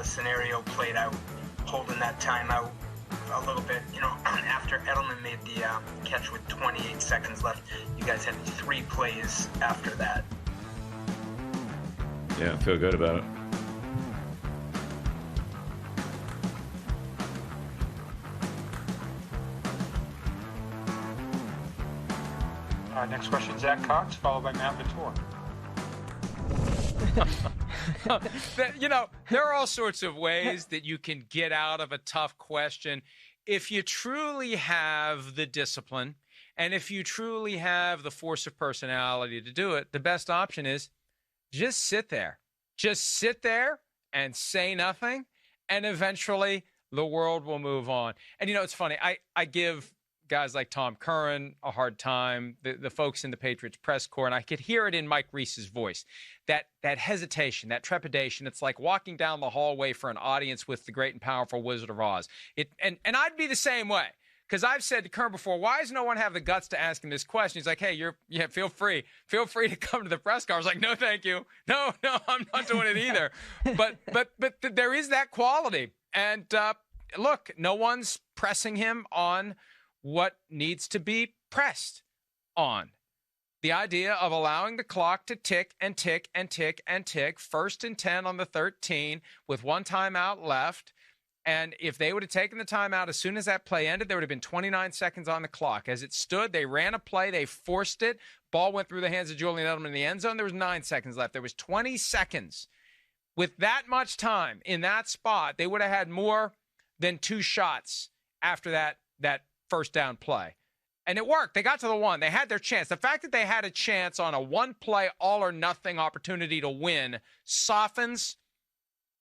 the scenario played out, holding that timeout a little bit. After Edelman made the catch with 28 seconds left, you guys had 3 plays after that. Yeah, I feel good about it. Next question, Zach Cox, followed by Matt Vitor. There are all sorts of ways that you can get out of a tough question. If you truly have the discipline and if you truly have the force of personality to do it, the best option is just sit there. Just sit there and say nothing, and eventually the world will move on. And, it's funny. I give guys like Tom Curran a hard time, the folks in the Patriots press corps, and I could hear it in Mike Reese's voice, that hesitation, that trepidation. It's like walking down the hallway for an audience with the great and powerful Wizard of Oz. And I'd be the same way, because I've said to Curran before, why does no one have the guts to ask him this question? He's like, hey, feel free to come to the press conference. I was like, no, thank you. No, I'm not doing it either. But there is that quality. And look, no one's pressing him on what needs to be pressed on. The idea of allowing the clock to tick and tick and tick and tick, 1st and 10 on the 13 with 1 timeout left. And if they would have taken the timeout as soon as that play ended, there would have been 29 seconds on the clock. As it stood, they ran a play, they forced it. Ball went through the hands of Julian Edelman in the end zone. There was 9 seconds left. There was 20 seconds. With that much time in that spot, they would have had more than 2 shots after that first down play. And it worked. They got to the 1. They had their chance. The fact that they had a chance on a 1-play all-or-nothing opportunity to win softens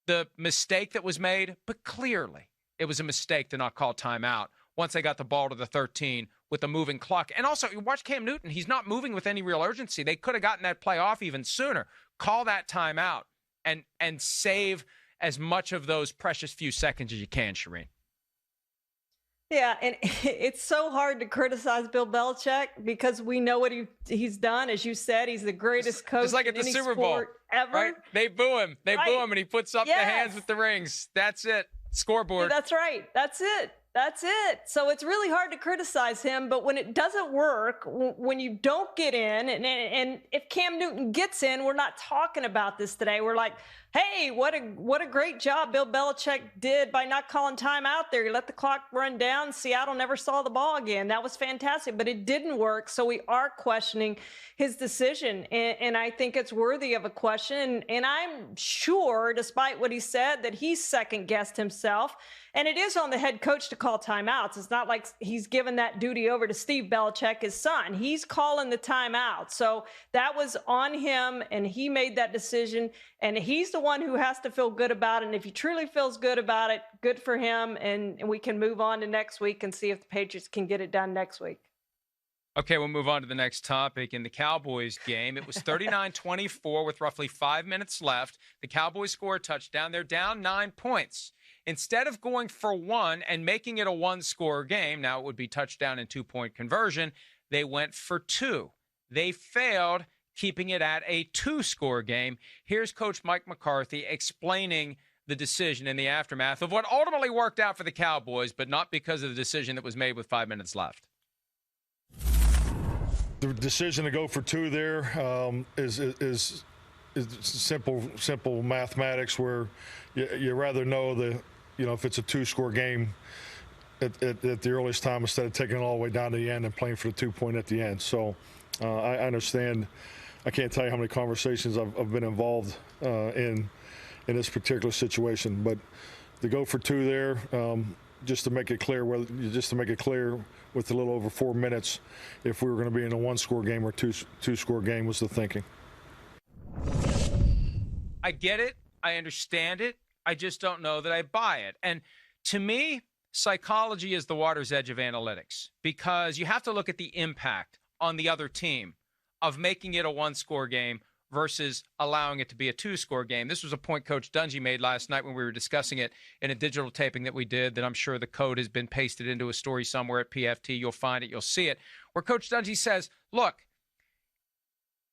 the mistake that was made, but clearly it was a mistake to not call timeout once they got the ball to the 13 with a moving clock. And also, you watch Cam Newton. He's not moving with any real urgency. They could have gotten that play off even sooner. Call that timeout and save as much of those precious few seconds as you can, Charean. Yeah, and it's so hard to criticize Bill Belichick because we know what he's done. As you said, he's the greatest coach just like at in the any Super Bowl sport ever. Right? They boo him. They boo him, and he puts up the hands with the rings. That's it. Scoreboard. That's right. That's it. So it's really hard to criticize him, but when it doesn't work, when you don't get in, and if Cam Newton gets in, we're not talking about this today. We're like, hey, what a great job Bill Belichick did by not calling time out there. He let the clock run down. Seattle never saw the ball again. That was fantastic, but it didn't work. So we are questioning his decision, and I think it's worthy of a question. And I'm sure, despite what he said, that he's second-guessed himself. And it is on the head coach to call timeouts. It's not like he's given that duty over to Steve Belichick, his son. He's calling the timeout. So that was on him, and he made that decision. And he's the one who has to feel good about it. And if he truly feels good about it, good for him. And we can move on to next week and see if the Patriots can get it done next week. Okay, we'll move on to the next topic. In the Cowboys game, it was 39-24 with roughly 5 minutes left. The Cowboys score a touchdown. They're down 9 points. Instead of going for 1 and making it a 1-score game, now it would be touchdown and 2-point conversion, they went for 2. They failed, keeping it at a 2-score game. Here's Coach Mike McCarthy explaining the decision in the aftermath of what ultimately worked out for the Cowboys, but not because of the decision that was made with 5 minutes left. The decision to go for 2 there is simple mathematics, where you rather know if it's a 2-score game at the earliest time instead of taking it all the way down to the end and playing for the 2-point at the end. So I understand. I can't tell you how many conversations I've been involved in this particular situation, but to go for 2 there, just to make it clear with a little over 4 minutes, if we were going to be in a 1-score game or 2-score game was the thinking. I get it. I understand it. I just don't know that I buy it. And to me, psychology is the water's edge of analytics, because you have to look at the impact on the other team of making it a 1-score game versus allowing it to be a 2-score game. This was a point Coach Dungy made last night when we were discussing it in a digital taping that we did, that I'm sure the code has been pasted into a story somewhere at PFT. You'll find it. You'll see it. Where Coach Dungy says, look,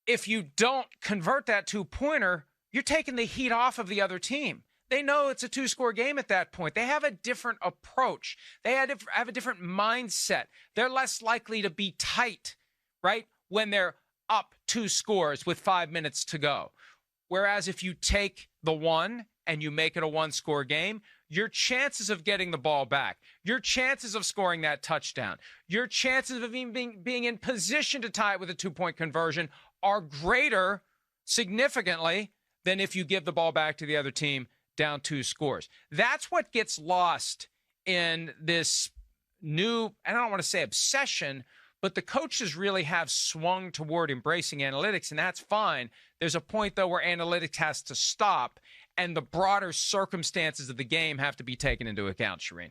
if you don't convert that 2-pointer, you're taking the heat off of the other team. They know it's a two-score game at that point. They have a different approach. They have a different mindset. They're less likely to be tight, right, when they're up 2 scores with 5 minutes to go. Whereas if you take the one and you make it a 1-score game, your chances of getting the ball back, your chances of scoring that touchdown, your chances of even being in position to tie it with a 2-point conversion are greater significantly than if you give the ball back to the other team down 2 scores. That's what gets lost in this new, and I don't want to say obsession, but the coaches really have swung toward embracing analytics, and that's fine. There's a point, though, where analytics has to stop, and the broader circumstances of the game have to be taken into account, Charean.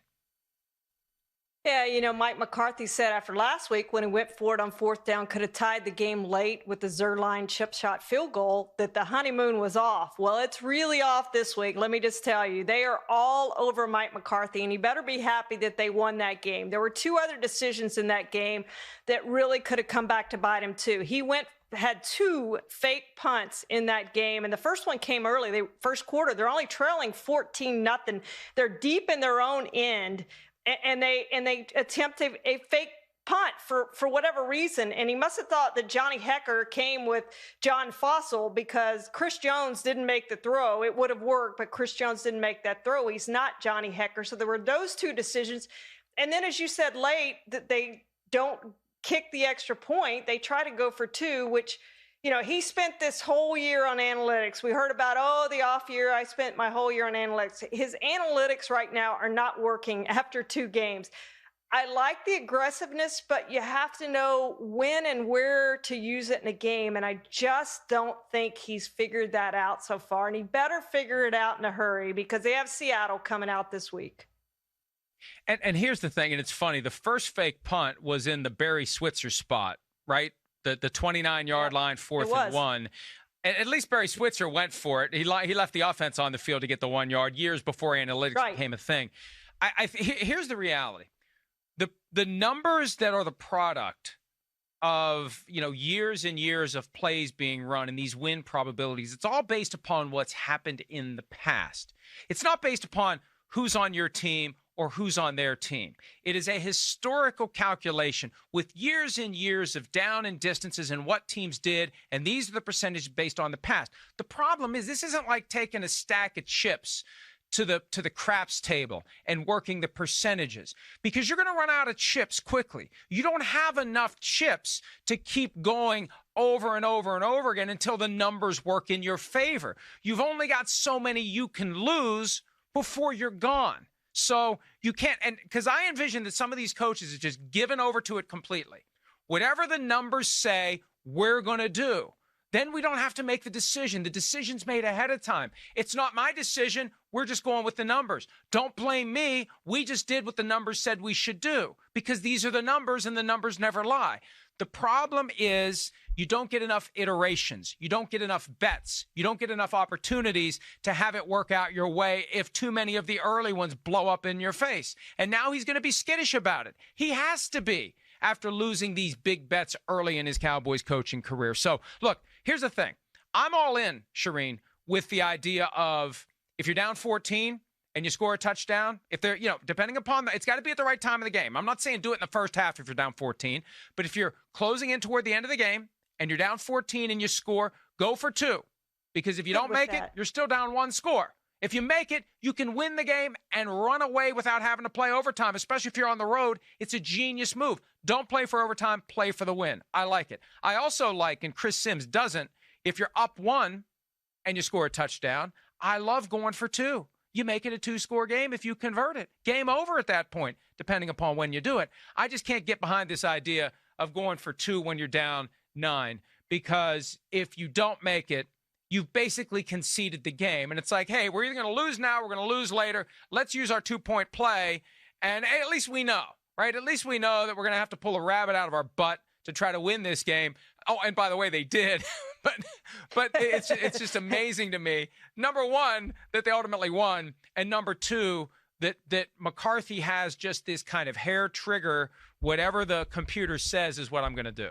Yeah, Mike McCarthy said after last week when he went for it on 4th down, could have tied the game late with the Zerline chip shot field goal, that the honeymoon was off. Well, it's really off this week. Let me just tell you, they are all over Mike McCarthy, and he better be happy that they won that game. There were 2 other decisions in that game that really could have come back to bite him too. He had 2 fake punts in that game, and the first one came early. First quarter, they're only trailing 14-0. They're deep in their own end. And they attempt a fake punt for whatever reason. And he must have thought that Johnny Hecker came with John Fossil because Chris Jones didn't make the throw. It would have worked, but Chris Jones didn't make that throw. He's not Johnny Hecker. So there were those 2 decisions. And then, as you said late, that they don't kick the extra point. They try to go for 2, which, he spent this whole year on analytics. We heard about, the off year. I spent my whole year on analytics. His analytics right now are not working after 2 games. I like the aggressiveness, but you have to know when and where to use it in a game. And I just don't think he's figured that out so far. And he better figure it out in a hurry because they have Seattle coming out this week. And here's the thing, and it's funny. The first fake punt was in the Barry Switzer spot, right? The 29-yard line, 4th and 1. And at least Barry Switzer went for it. He left the offense on the field to get the 1 yard years before analytics became a thing. Here's the reality. The numbers that are the product of years and years of plays being run and these win probabilities, it's all based upon what's happened in the past. It's not based upon who's on your team or who's on their team. It is a historical calculation with years and years of down and distances and what teams did, and these are the percentages based on the past. The problem is this isn't like taking a stack of chips to the craps table and working the percentages, because you're going to run out of chips quickly. You don't have enough chips to keep going over and over and over again until the numbers work in your favor. You've only got so many you can lose before you're gone. So you can't, and because I envision that some of these coaches are just given over to it completely. Whatever the numbers say, we're going to do. Then we don't have to make the decision. The decision's made ahead of time. It's not my decision. We're just going with the numbers. Don't blame me. We just did what the numbers said we should do because these are the numbers and the numbers never lie. The problem is you don't get enough iterations. You don't get enough bets. You don't get enough opportunities to have it work out your way if too many of the early ones blow up in your face. And now he's going to be skittish about it. He has to be after losing these big bets early in his Cowboys coaching career. So, look, here's the thing. I'm all in, Charean, with the idea of if you're down 14 and you score a touchdown, if they're, depending upon it's got to be at the right time of the game. I'm not saying do it in the first half if you're down 14, but if you're closing in toward the end of the game and you're down 14 and you score, go for 2. Because if you don't make it, you're still down 1 score. If you make it, you can win the game and run away without having to play overtime, especially if you're on the road. It's a genius move. Don't play for overtime, play for the win. I like it. I also like, and Chris Sims doesn't, if you're up 1 and you score a touchdown, I love going for 2. You make it a 2-score game if you convert it. Game over at that point, depending upon when you do it. I just can't get behind this idea of going for 2 when you're down 9, because if you don't make it, you've basically conceded the game. And it's like, hey, we're either going to lose now, we're going to lose later. Let's use our 2-point play. And at least we know, right? At least we know that we're going to have to pull a rabbit out of our butt to try to win this game. Oh, and by the way, they did. but it's just amazing to me. Number one, that they ultimately won. And number two, that McCarthy has just this kind of hair trigger, whatever the computer says is what I'm going to do.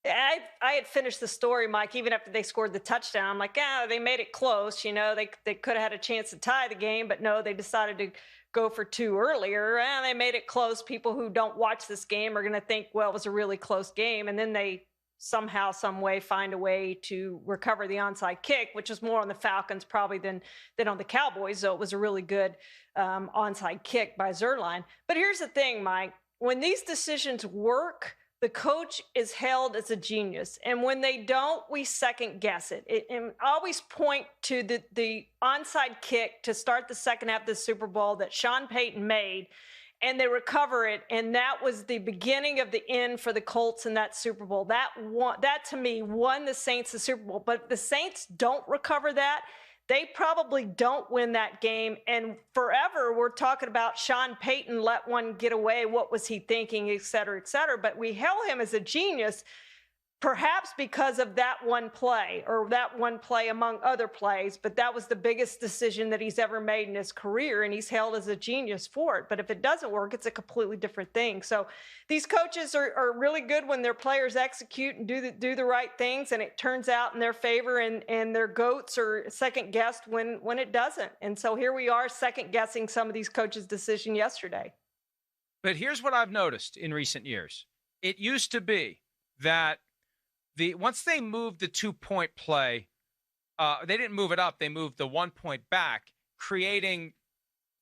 I had finished the story, Mike, even after they scored the touchdown. I'm like, they made it close. You know, they could have had a chance to tie the game, but no, they decided to go for 2 earlier. And they made it close. People who don't watch this game are going to think, well, it was a really close game. And then they somehow, some way find a way to recover the onside kick, which is more on the Falcons probably than on the Cowboys. So it was a really good onside kick by Zuerlein. But here's the thing, Mike. When these decisions work, the coach is held as a genius. And when they don't, we second guess it. And always point to the onside kick to start the second half of the Super Bowl that Sean Payton made, and they recover it. And that was the beginning of the end for the Colts in that Super Bowl. That to me won the Saints the Super Bowl. But if the Saints don't recover that, they probably don't win that game. And forever, we're talking about Sean Payton let one get away. What was he thinking, et cetera, et cetera. But we hail him as a genius, perhaps because of that one play, or that one play among other plays. But that was the biggest decision that he's ever made in his career, and he's hailed as a genius for it. But if it doesn't work, it's a completely different thing. So these coaches are really good when their players execute and do the right things, and it turns out in their favor, and their goats are second guessed when it doesn't. And so here we are second guessing some of these coaches' decision yesterday. But here's what I've noticed in recent years. It used to be that once they moved the 2-point play, they didn't move it up. They moved the 1 point back, creating,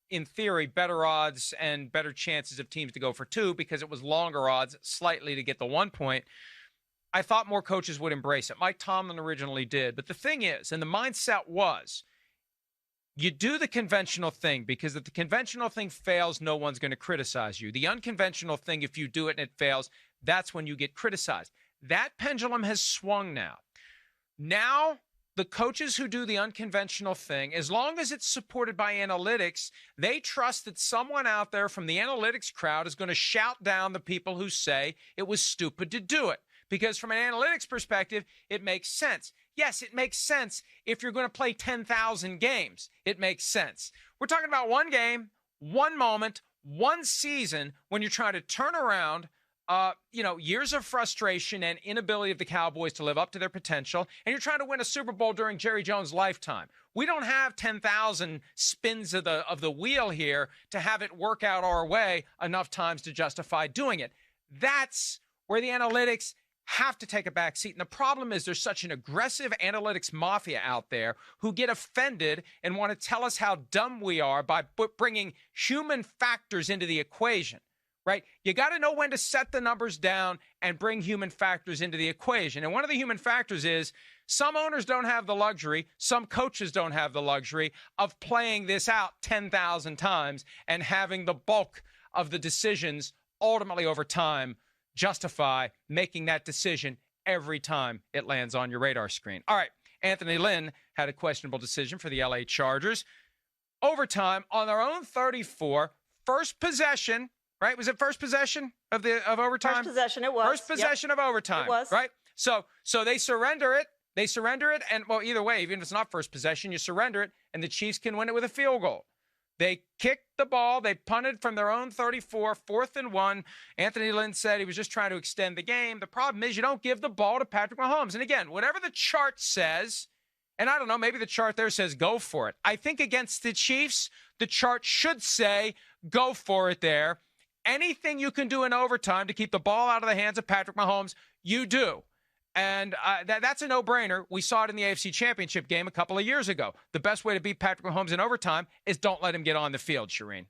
in theory, better odds and better chances of teams to go for 2 because it was longer odds slightly to get the 1 point. I thought more coaches would embrace it. Mike Tomlin originally did. But the thing is, and the mindset was, you do the conventional thing because if the conventional thing fails, no one's going to criticize you. The unconventional thing, if you do it and it fails, that's when you get criticized. That pendulum has swung now. Now, the coaches who do the unconventional thing, as long as it's supported by analytics, they trust that someone out there from the analytics crowd is going to shout down the people who say it was stupid to do it. Because from an analytics perspective, it makes sense. Yes, it makes sense if you're going to play 10,000 games. It makes sense. We're talking about one game, one moment, one season when you're trying to turn around years of frustration and inability of the Cowboys to live up to their potential, and you're trying to win a Super Bowl during Jerry Jones' lifetime. We don't have 10,000 spins of the wheel here to have it work out our way enough times to justify doing it. That's where the analytics have to take a back seat. And the problem is there's such an aggressive analytics mafia out there who get offended and want to tell us how dumb we are by bringing human factors into the equation. Right? You got to know when to set the numbers down and bring human factors into the equation. And one of the human factors is some owners don't have the luxury, some coaches don't have the luxury of playing this out 10,000 times and having the bulk of the decisions ultimately over time justify making that decision every time it lands on your radar screen. All right, Anthony Lynn had a questionable decision for the LA Chargers. Overtime on their own 34, first possession. Right? Was it first possession of overtime? First possession, it was. First possession of overtime. It was. Right? So they surrender it. They surrender it. And, well, either way, even if it's not first possession, you surrender it, and the Chiefs can win it with a field goal. They kicked the ball. They punted from their own 34, 4th and 1. Anthony Lynn said he was just trying to extend the game. The problem is you don't give the ball to Patrick Mahomes. And, again, whatever the chart says, and I don't know, maybe the chart there says go for it. I think against the Chiefs, the chart should say go for it there. Anything you can do in overtime to keep the ball out of the hands of Patrick Mahomes, you do. And that's a no-brainer. We saw it in the AFC Championship game a couple of years ago. The best way to beat Patrick Mahomes in overtime is don't let him get on the field, Charean.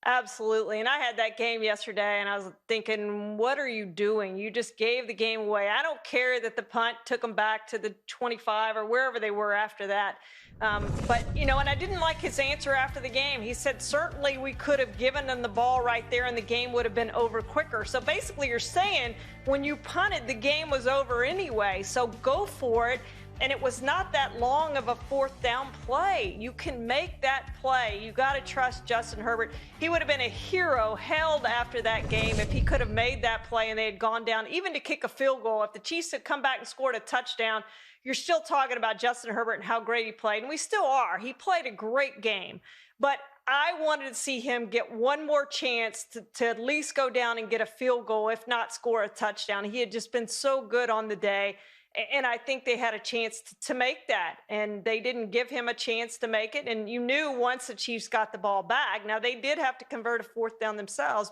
Absolutely. And I had that game yesterday, and I was thinking, what are you doing? You just gave the game away. I don't care that the punt took them back to the 25 or wherever they were after that. But, and I didn't like his answer after the game. He said, certainly we could have given them the ball right there and the game would have been over quicker. So basically you're saying when you punted, the game was over anyway. So go for it. And it was not that long of a 4th down play. You can make that play. You got to trust Justin Herbert. He would have been a hero held after that game if he could have made that play and they had gone down, even to kick a field goal. If the Chiefs had come back and scored a touchdown, you're still talking about Justin Herbert and how great he played. And we still are. He played a great game. But I wanted to see him get one more chance to at least go down and get a field goal, if not score a touchdown. He had just been so good on the day. And I think they had a chance to make that, and they didn't give him a chance to make it. And you knew once the Chiefs got the ball back, now they did have to convert a 4th down themselves,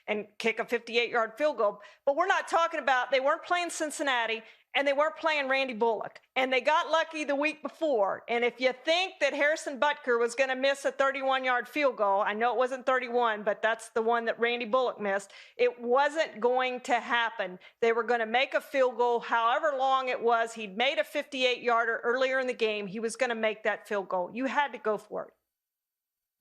and kick a 58-yard field goal. But we're not talking about, they weren't playing Cincinnati, and they weren't playing Randy Bullock, and they got lucky the week before. And if you think that Harrison Butker was going to miss a 31-yard field goal, I know it wasn't 31, but that's the one that Randy Bullock missed, it wasn't going to happen. They were going to make a field goal however long it was. He'd made a 58-yarder earlier in the game. He was going to make that field goal. You had to go for it.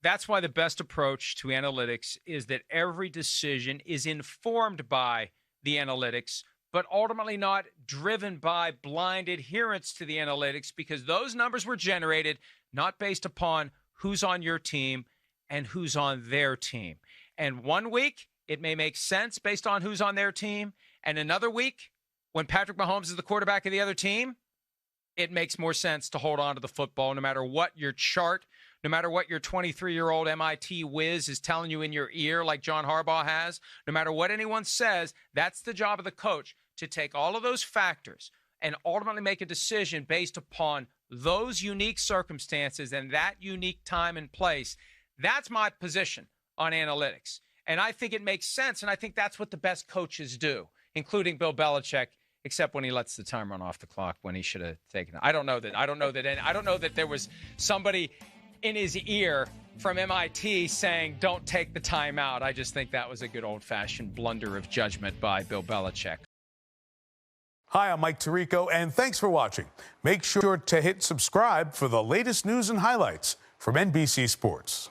That's why the best approach to analytics is that every decision is informed by the analytics, but ultimately not driven by blind adherence to the analytics, because those numbers were generated not based upon who's on your team and who's on their team. And one week, it may make sense based on who's on their team. And another week, when Patrick Mahomes is the quarterback of the other team, it makes more sense to hold on to the football no matter what your chart, no matter what your 23-year-old MIT whiz is telling you in your ear like John Harbaugh has, no matter what anyone says. That's the job of the coach, to take all of those factors and ultimately make a decision based upon those unique circumstances and that unique time and place. That's my position on analytics. And I think it makes sense, and I think that's what the best coaches do, including Bill Belichick, except when he lets the time run off the clock when he should have taken it. I don't know that there was somebody in his ear from MIT saying, don't take the time out. I just think that was a good old-fashioned blunder of judgment by Bill Belichick. Hi, I'm Mike Tirico, and thanks for watching. Make sure to hit subscribe for the latest news and highlights from NBC Sports.